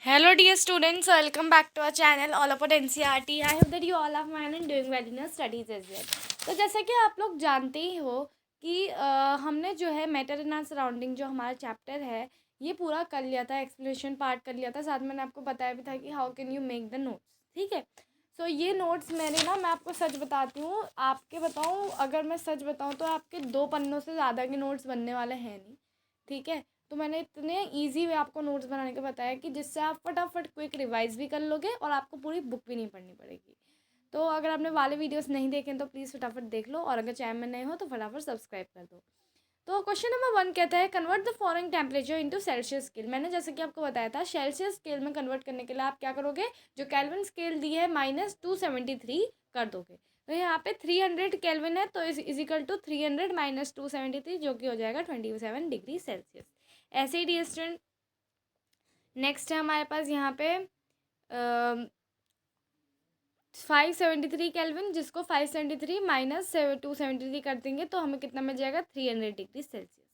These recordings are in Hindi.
Hello dear students, welcome back to our channel all about NCERT. I hope that you all are fine and doing well in your studies as well. तो जैसा कि आप लोग जानते ही हो कि हमने जो है मैटर इन आर सराउंडिंग जो हमारा चैप्टर है ये पूरा कर लिया था, एक्सप्लेनेशन पार्ट कर लिया था। साथ में मैंने आपको बताया भी था कि how can you make the notes. ठीक है, सो ये नोट्स मेरे ना, मैं आपको सच बताती हूँ, आपके बताऊँ, अगर मैं सच बताऊँ तो आपके 2 पन्नों से ज़्यादा के नोट्स बनने वाले हैं नहीं। ठीक है, तो मैंने इतने इजी वे आपको नोट्स बनाने का बताया कि जिससे आप फटाफट क्विक रिवाइज भी कर लोगे और आपको पूरी बुक भी नहीं पढ़नी पड़ेगी। तो अगर आपने वाले वीडियोस नहीं देखे तो प्लीज़ फटाफट देख लो, और अगर चैनल में नए हो तो फटाफट सब्सक्राइब कर दो। तो क्वेश्चन नंबर 1 कहता है convert the following temperature into Celsius scale. मैंने जैसे कि आपको बताया था सेल्सियस स्केल में कन्वर्ट करने के लिए आप क्या करोगे, जो केल्विन स्केल दी है -273 कर दोगे। तो यहाँ पे 300 केल्विन है, तो इजिकल टू 300 -273 जो कि हो जाएगा 27 डिग्री सेल्सियस। ऐसे ही डी स्टूडेंट, नेक्स्ट है हमारे पास यहाँ पे 573 केल्विन, जिसको 573 -273 कर देंगे तो हमें कितना मिल जाएगा 300 डिग्री सेल्सियस।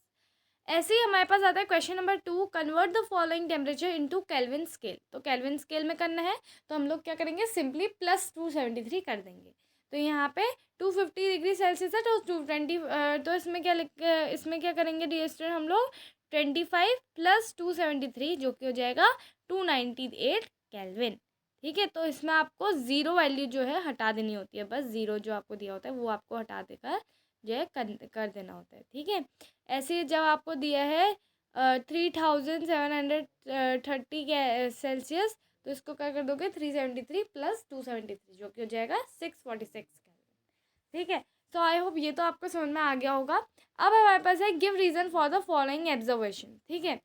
ऐसे ही हमारे पास आता है question number 2, convert the following temperature into kelvin scale. तो केल्विन स्केल में करना है तो हम लोग क्या करेंगे, सिंपली +273 कर देंगे। तो यहाँ पे 250 डिग्री सेल्सियस है, तो 220, तो इसमें क्या करेंगे डियर स्टूडेंट, हम लोग 25 + 273 जो कि हो जाएगा 298 केल्विन। ठीक है, तो इसमें आपको ज़ीरो वैल्यू जो है हटा देनी होती है, बस ज़ीरो जो आपको दिया होता है वो आपको हटा देकर जो है कर देना होता है। ठीक है, ऐसे जब आपको दिया है 3730 सेल्सियस, तो इसको क्या कर दोगे 373 + 273 जो कि हो जाएगा 646 केल्विन। ठीक है, सो आई होप ये तो आपको समझ में आ गया होगा। अब हमारे पास है give reason for the following observation. ठीक है,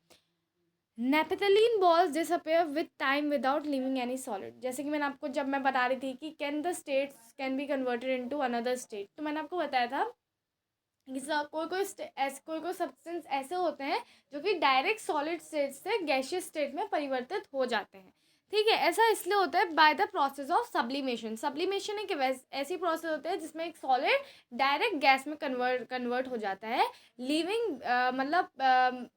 naphthalene balls disappear with time without leaving any solid. जैसे कि मैंने आपको, जब मैं बता रही थी कि can the states can be converted into another state, तो मैंने आपको बताया था कि कोई सब्सटेंस ऐसे होते हैं जो कि डायरेक्ट सॉलिड स्टेट से गैशियस स्टेट में परिवर्तित हो जाते हैं। ठीक है, ऐसा इसलिए होता है by the process of sublimation. Sublimation एक ऐसी प्रोसेस होता है जिसमें एक सॉलिड डायरेक्ट गैस में कन्वर्ट हो जाता है, लिविंग मतलब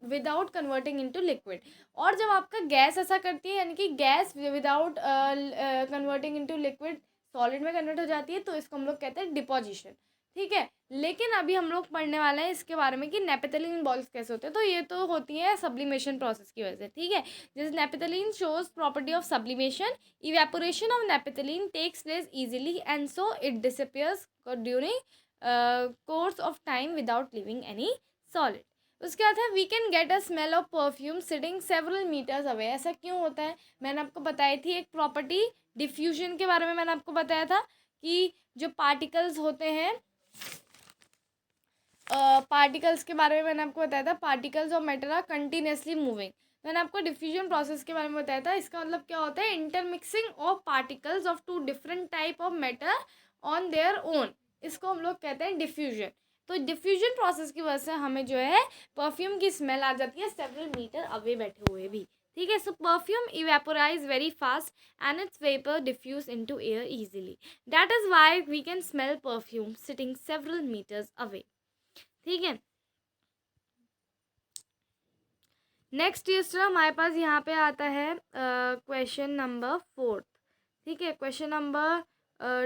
विदाउट कन्वर्टिंग इनटू लिक्विड। और जब आपका गैस ऐसा करती है, यानी कि gas without converting into liquid solid में कन्वर्ट हो जाती है, तो इसको हम लोग कहते हैं डिपोजिशन। ठीक है, लेकिन अभी हम लोग पढ़ने वाले हैं इसके बारे में कि नेपथलीन बॉल्स कैसे होते हैं। तो ये तो होती है सब्लिमेशन प्रोसेस की वजह से। ठीक है, जैसे naphthalene shows property of sublimation, evaporation of naphthalene takes place easily and so it disappears during course of time without leaving any solid. उसके बाद है we can get a smell of perfume sitting several metres away. ऐसा क्यों होता है, मैंने आपको बताई थी एक प्रॉपर्टी डिफ्यूजन के बारे में। मैंने आपको बताया था कि जो पार्टिकल्स होते हैं, पार्टिकल्स के बारे में मैंने आपको बताया था, particles of matter are continuously moving. मैंने आपको डिफ्यूजन प्रोसेस के बारे में बताया था। इसका मतलब क्या होता है, intermixing of particles of 2 different type of matter on their own, इसको हम लोग कहते हैं डिफ्यूजन। तो डिफ्यूजन प्रोसेस की वजह से हमें जो है परफ्यूम की स्मेल आ जाती है सेवरल मीटर अवे बैठे हुए भी। ठीक है, so perfume evaporates very fast and its vapour diffuse into air easily, that is why we can smell perfume sitting several metres away. ठीक है, नेक्स्ट ईस्टर हमारे पास यहाँ पे आता है क्वेश्चन नंबर 4। ठीक है, क्वेश्चन नंबर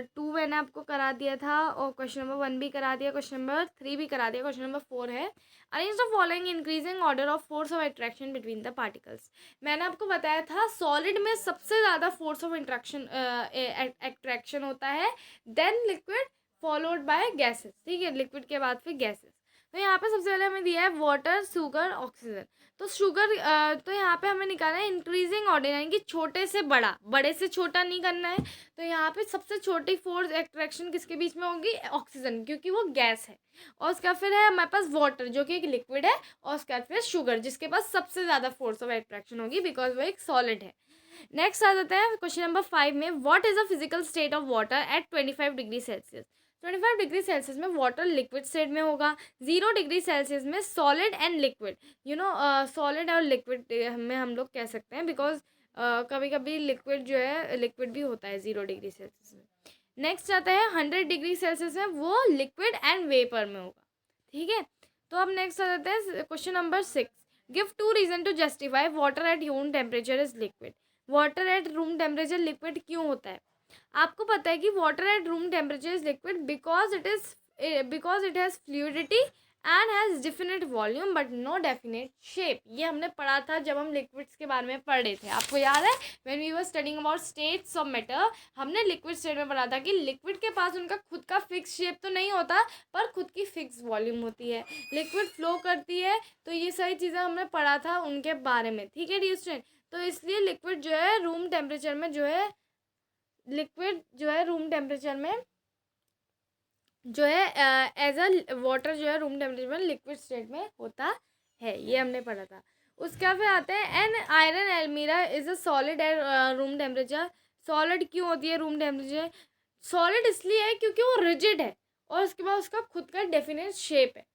2 मैंने आपको करा दिया था, और क्वेश्चन नंबर 1 भी करा दिया, क्वेश्चन नंबर 3 भी करा दिया। क्वेश्चन नंबर 4 है arrange the following increasing order of force of attraction between the particles. मैंने आपको बताया था सॉलिड में सबसे ज़्यादा फोर्स ऑफ अट्रैक्शन होता है, then liquid followed by gases. ठीक है, लिक्विड के बाद फिर गैसेस। तो यहाँ पे सबसे पहले हमें दिया है वाटर, शुगर, ऑक्सीजन। तो शुगर, तो यहाँ पे हमें निकालना है इंक्रीजिंग ऑर्डर, यानी कि छोटे से बड़ा, बड़े से छोटा नहीं करना है। तो यहाँ पे सबसे छोटी फोर्स अट्रैक्शन किसके बीच में होगी, ऑक्सीजन, क्योंकि वो गैस है। और उसका फिर है हमारे पास वाटर जो कि एक लिक्विड है, और उसका फिर शुगर जिसके पास सबसे ज़्यादा फोर्स ऑफ अट्रैक्शन होगी बिकॉज वो एक सॉलिड है। नेक्स्ट आ जाता है क्वेश्चन नंबर 5 में, what is the physical state of water at 25 degree Celsius. 25 degree Celsius में वाटर लिक्विड स्टेट में होगा, 0 डिग्री सेल्सियस में सॉलिड एंड लिक्विड। सॉलिड और लिक्विड में हम लोग कह सकते हैं, बिकॉज कभी कभी लिक्विड जो है लिक्विड भी होता है 0 डिग्री सेल्सियस में। नेक्स्ट आता है 100 डिग्री सेल्सियस में, वो लिक्विड एंड वेपर में होगा। ठीक है, तो अब नेक्स्ट आ जाता है question number 6, give 2 reason to justify water at human temperature is liquid. Water at room temperature liquid क्यों होता है? आपको पता है कि water at room temperature is liquid because it has fluidity and has definite volume but no definite shape. ये हमने पढ़ा था जब हम लिक्विड्स के बारे में पढ़ रहे थे, आपको याद है? When we were studying about states of matter, हमने लिक्विड स्टेट में पढ़ा था कि लिक्विड के पास उनका खुद का फिक्स शेप तो नहीं होता, पर खुद की फिक्स वॉल्यूम होती है, लिक्विड फ्लो करती है। तो ये सारी चीज़ें हमने पढ़ा था उनके बारे में, ठीक है डियर स्टूडेंट। तो इसलिए लिक्विड जो है रूम टेम्परेचर में जो है, लिक्विड जो है रूम टेम्परेचर में जो है एज अ वाटर जो है रूम टेम्परेचर में लिक्विड स्टेट में होता है, ये हमने पढ़ा था। उसके फिर आते हैं an iron almirah is a solid at room temperature. Solid क्यों होती है रूम टेम्परेचर? सॉलिड इसलिए है क्योंकि वो रिजिड है और उसके बाद उसका खुद का डेफिनेट शेप है,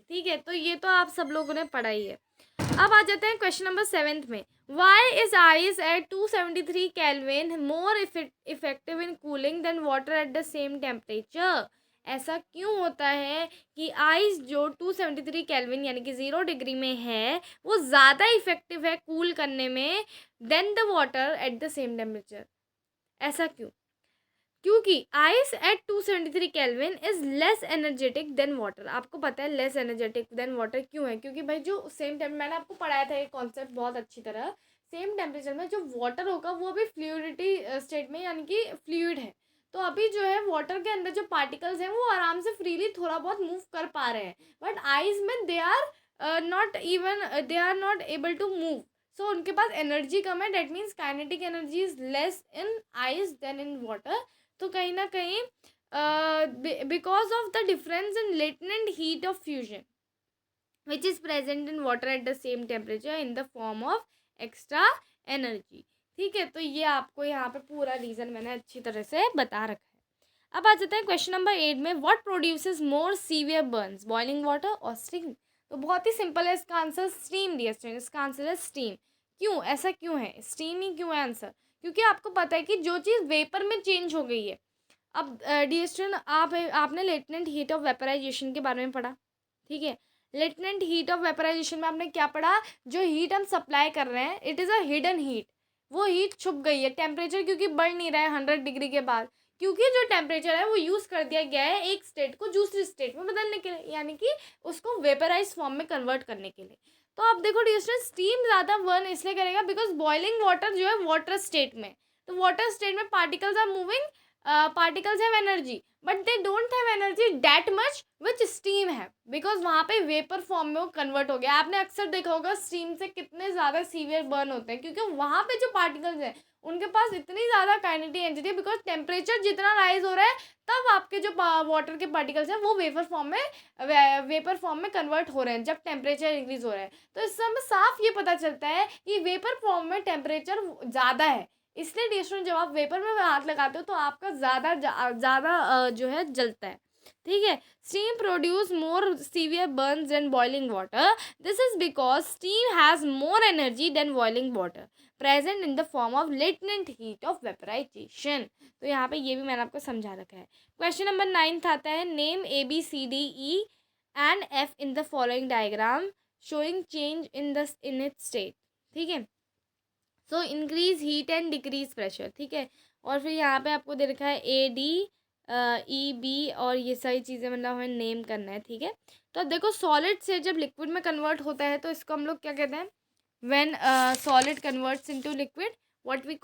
ठीक है। तो ये तो आप सब लोगों ने पढ़ा ही है। अब आ जाते हैं क्वेश्चन नंबर 7 में। Why is ice at 273 kelvin more effective in cooling than water at the same temperature? ऐसा क्यों होता है कि आइस जो 273 केल्विन यानी कि 0 डिग्री में है वो ज़्यादा इफेक्टिव है कूल करने में then the water at the same temperature? ऐसा क्यों? क्योंकि ice at 273 kelvin is less energetic than water. आपको पता है लेस एनर्जेटिक देन वाटर क्यों है? क्योंकि भाई जो सेम टेम्प मैंने आपको पढ़ाया था ये कॉन्सेप्ट बहुत अच्छी तरह, सेम टेम्परेचर में जो वाटर होगा वो भी फ्लूइडिटी स्टेट में यानी कि फ्लूइड है। तो अभी जो है वाटर के अंदर जो पार्टिकल्स हैं वो आराम से फ्रीली थोड़ा बहुत मूव कर पा रहे हैं, बट आइस में they are not able to move. So उनके पास एनर्जी कम है, that means kinetic energy is less in ice than in water. तो कहीं ना कहीं because of the difference in latent heat of fusion which is present in water at the same temperature in the form of extra energy, ठीक है। तो ये आपको यहाँ पे पूरा रीज़न मैंने अच्छी तरह से बता रखा है। अब आ जाते हैं क्वेश्चन नंबर 8 में। What produces more severe Burns, boiling water और स्टीम? तो बहुत ही सिंपल है इसका आंसर, स्टीम दिया स्टूडेंट, इसका आंसर है स्टीम। क्यों, ऐसा क्यों है, स्टीम ही क्यों है आंसर? क्योंकि आपको पता है कि जो चीज़ वेपर में चेंज हो गई है। अब डियर स्टूडेंट आपने लेटेंट हीट ऑफ वेपराइजेशन के बारे में पढ़ा, ठीक है। लेटेंट हीट ऑफ वेपराइजेशन में आपने क्या पढ़ा? जो हीट हम सप्लाई कर रहे हैं it is a hidden heat, वो हीट छुप गई है। टेम्परेचर क्योंकि बढ़ नहीं रहा है 100 डिग्री के बाद, क्योंकि जो टेम्परेचर है वो यूज़ कर दिया गया है एक स्टेट को दूसरी स्टेट में बदलने के लिए, यानी कि उसको वेपराइज फॉर्म में कन्वर्ट करने के लिए। तो आप देखो डियर स्टूडेंट, स्टीम ज़्यादा बर्न इसलिए करेगा बिकॉज बॉइलिंग वाटर जो है वाटर स्टेट में, तो वाटर स्टेट में particles are moving, particles have energy but they don't have energy that much which steam है, बिकॉज वहाँ पे वेपर फॉर्म में वो कन्वर्ट हो गया। आपने अक्सर देखा होगा स्टीम से कितने ज़्यादा सीवियर बर्न होते हैं, क्योंकि वहाँ पे जो पार्टिकल्स हैं उनके पास इतनी ज़्यादा काइनेटिक एनर्जी है, बिकॉज टेम्परेचर जितना राइज हो रहा है तब आपके जो वाटर के पार्टिकल्स हैं वो वेपर फॉर्म में कन्वर्ट हो रहे हैं जब टेम्परेचर इंक्रीज हो रहा है। तो इससे हमें साफ ये पता चलता है कि वेपर फॉर्म में टेम्परेचर ज़्यादा है, इसलिए डियर स्टूडेंट जब आप वेपर में हाथ लगाते हो तो आपका ज़्यादा जो है जलता है, ठीक है। Steam produce more severe burns than boiling water, this is because steam has more energy than boiling water present in the form of latent heat of vaporisation. तो यहाँ पे ये भी मैंने आपको समझा रखा है। क्वेश्चन नंबर 9 आता है, name ABCDE and F in the following diagram showing change in its state, ठीक है। So increase heat and decrease pressure, ठीक है। और फिर यहाँ पे आपको दे रखा है ADE B और ये सारी चीज़ें मतलब हमें नेम करना है, ठीक है। तो अब देखो सॉलिड से जब लिक्विड में कन्वर्ट होता है तो इसको हम लोग क्या कहते हैं? When solid converts into liquid what we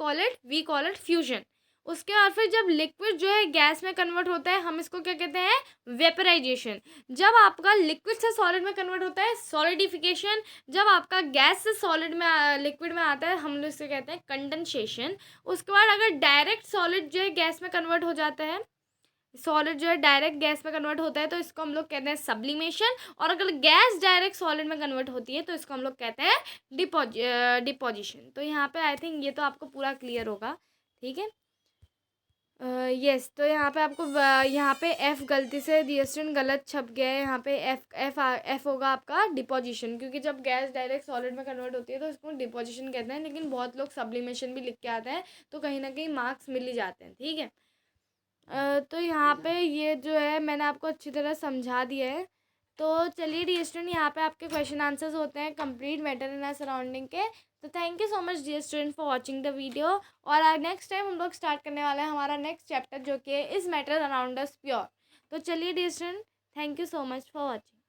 call it fusion. उसके बाद फिर जब लिक्विड जो है गैस में कन्वर्ट होता है हम इसको क्या कहते हैं? वेपराइजेशन। जब आपका लिक्विड से सॉलिड में कन्वर्ट होता है सॉलिडिफिकेशन। जब आपका गैस से सॉलिड में लिक्विड में आता है हम लोग इसे कहते हैं कंडेंसेशन। उसके बाद अगर डायरेक्ट सॉलिड जो है गैस में कन्वर्ट हो जाता है, सॉलिड जो है डायरेक्ट गैस में कन्वर्ट होता है तो इसको हम लोग कहते हैं सब्लिमेशन। और अगर गैस डायरेक्ट सॉलिड में कन्वर्ट होती है तो इसको हम लोग कहते हैं डिपोजिशन। तो यहाँ पे आई थिंक ये तो आपको पूरा क्लियर होगा, ठीक है। यस तो यहाँ पे आपको यहाँ पे एफ गलती से डिस्टेंट गलत छप गया है, यहाँ पे एफ होगा आपका डिपोजिशन, क्योंकि जब गैस डायरेक्ट सॉलिड में कन्वर्ट होती है तो इसको डिपोजिशन कहते हैं, लेकिन बहुत लोग सब्लिमेशन भी लिख के आते हैं तो कहीं ना कहीं मार्क्स मिल ही जाते हैं, ठीक है। तो यहाँ पे ये जो है मैंने आपको अच्छी तरह समझा दिया है। तो चलिए डियर स्टूडेंट, यहाँ पे आपके क्वेश्चन आंसर्स होते हैं complete matter in our surrounding के। तो thank you so much dear student for watching the video. और नेक्स्ट टाइम हम लोग स्टार्ट करने वाले हैं हमारा नेक्स्ट चैप्टर, जो कि is matter around us pure. तो चलिए dear student, thank you so much for watching.